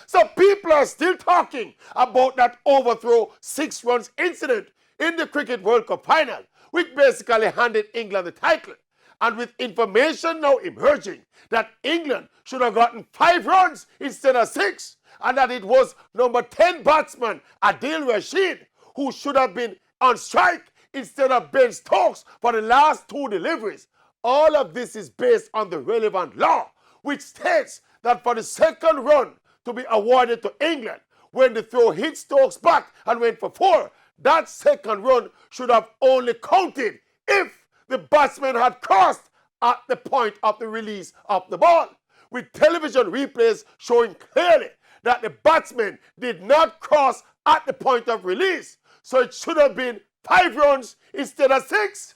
So people are still talking about that overthrow 6 runs incident in the Cricket World Cup final, which basically handed England the title. And with information now emerging that England should have gotten 5 runs instead of 6, and that it was number 10 batsman Adil Rashid who should have been on strike instead of Ben Stokes for the last 2 deliveries. All of this is based on the relevant law, which states that for the second run to be awarded to England, when the throw hit Stokes' back and went for 4, that second run should have only counted if the batsman had crossed at the point of the release of the ball, with television replays showing clearly that the batsman did not cross at the point of release. So it should have been 5 runs instead of 6.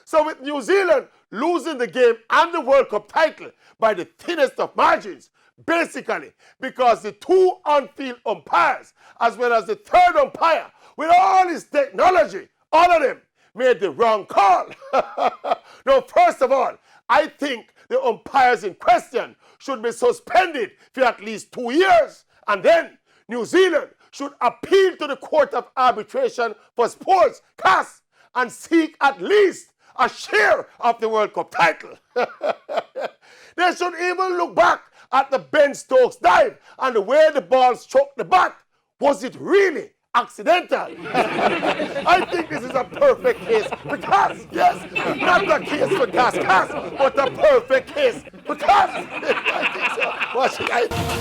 So with New Zealand losing the game and the World Cup title by the thinnest of margins, basically because the 2 on-field umpires, as well as the 3rd umpire, with all his technology, all of them made the wrong call. Now, first of all, I think the umpires in question should be suspended for at least 2 years. And then New Zealand should appeal to the Court of Arbitration for Sports, CAS, and seek at least a share of the World Cup title. They should even look back at the Ben Stokes dive and the way the ball struck the bat. Was it really accidental? I think this is a perfect case for CAS. Yes, not a case for CAS, but a perfect case for CAS. I think so. Watch it.